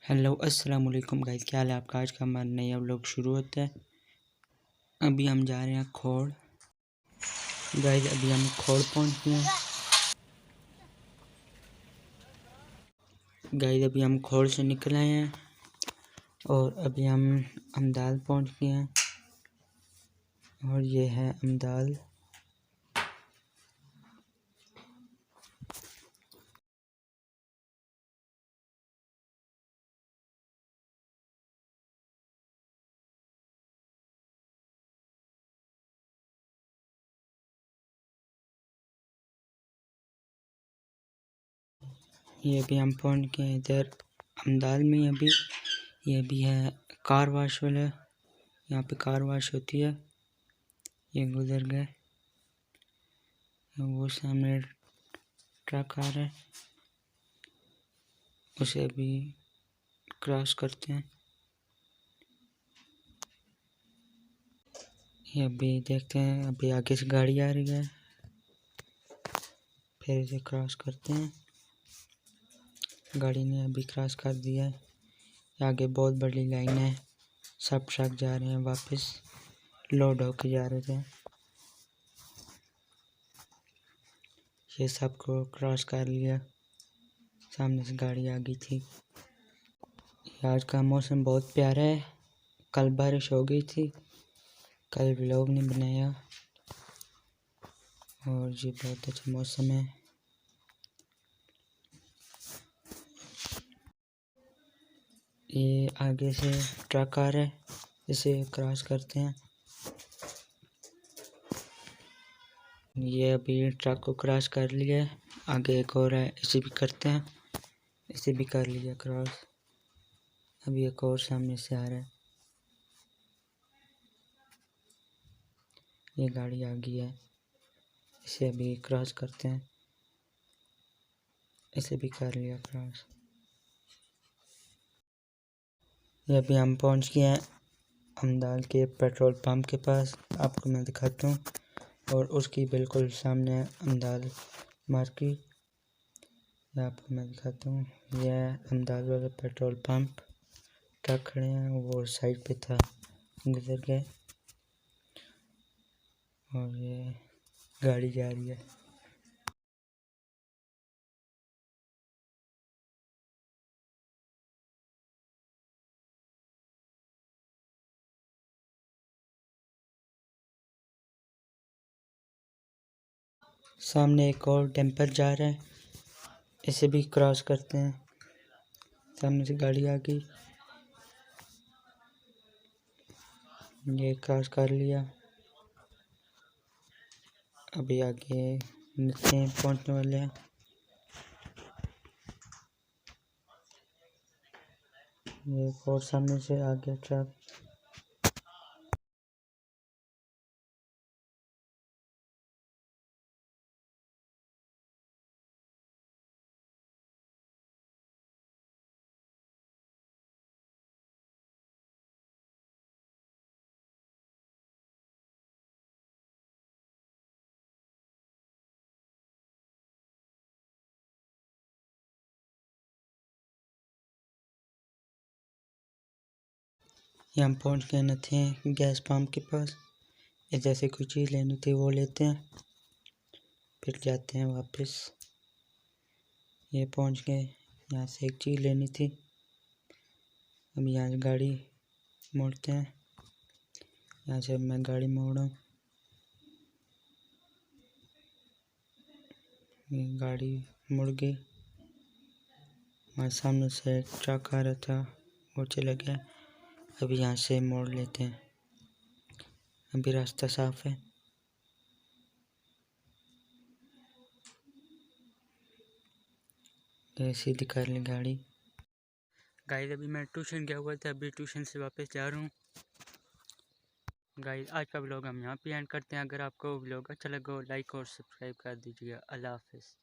Hello अस्सलाम वालेकुम guys, क्या हाल है आपका। आज का हमारा नया व्लॉग शुरू होता है। अभी हम जा रहे हैं खोड़ गाइस। अभी हम खोड़ पहुंच गए हैं गाइस। अभी हम खोड़ से निकल आए हैं और अभी हम अमदाल पहुंच गए हैं और ये है अमदाल। ये अभी हम पहुंच गए हैं इधर अमदाल में। अभी ये भी है कार वाश वाला, यहाँ पे कार वाश होती है। ये गुजर गए, वो सामने ट्रक आ रहा है, उसे अभी क्रॉस करते हैं। ये अभी देखते हैं, अभी आगे से गाड़ी आ रही है, फिर इसे क्रॉस करते हैं। गाड़ी ने अभी क्रॉस कर दिया है। आगे बहुत बड़ी लाइन है, सब ट्रक जा रहे हैं वापस, लोड होके जा रहे थे। ये सबको क्रॉस कर लिया, सामने से गाड़ी आ गई थी। आज का मौसम बहुत प्यारा है। कल बारिश हो गई थी, कल व्लॉग नहीं बनाया और ये बहुत अच्छा मौसम है। ये आगे से ट्रक आ रहा है, इसे क्रॉस करते हैं। ये अभी ट्रक को क्रॉस कर लिया है, आगे एक और है, इसे भी करते हैं। इसे भी कर लिया क्रॉस। अभी एक और सामने से आ रहा है, ये गाड़ी आ गई है, इसे अभी क्रॉस करते हैं। इसे भी कर लिया क्रॉस। ये अभी हम पहुंच गए हैं अमदाल के पेट्रोल पंप के पास, आपको मैं दिखाता हूँ। और उसकी बिल्कुल सामने है अमदाल मार्केट, आपको मैं दिखाता हूँ। यह है अमदाल वाला पेट्रोल पंप। ट्रक खड़े हैं, वो साइड पे था, गुजर गए। और ये गाड़ी जा रही है। सामने एक और डंपर जा रहा है, इसे भी क्रॉस करते हैं। सामने से गाड़ी आ गई, ये क्रॉस कर लिया। अभी आगे नीचे पहुंचने वाले हैं। ये और सामने से आगे ट्रक। ये हम पहुंच गए न थे गैस पंप के पास। ये जैसे कोई चीज़ लेनी थी वो लेते हैं, फिर जाते हैं वापस। ये पहुंच गए, यहाँ से एक चीज़ लेनी थी। अब यहाँ से गाड़ी मोड़ते हैं, यहाँ से मैं गाड़ी मोड़ा। ये गाड़ी मुड़ गई। हमारे सामने से एक ट्रक आ रहा था, वो चला गया। अभी यहाँ से मोड़ लेते हैं, अभी रास्ता साफ है। सीधी कर ली गाड़ी। गाइस अभी मैं ट्यूशन गया हुआ था, अभी ट्यूशन से वापस जा रहा हूँ। गाइस आज का व्लॉग हम यहाँ पे एंड करते हैं। अगर आपको व्लॉग अच्छा लगा हो लाइक और सब्सक्राइब कर दीजिएगा। अल्लाह हाफिज़।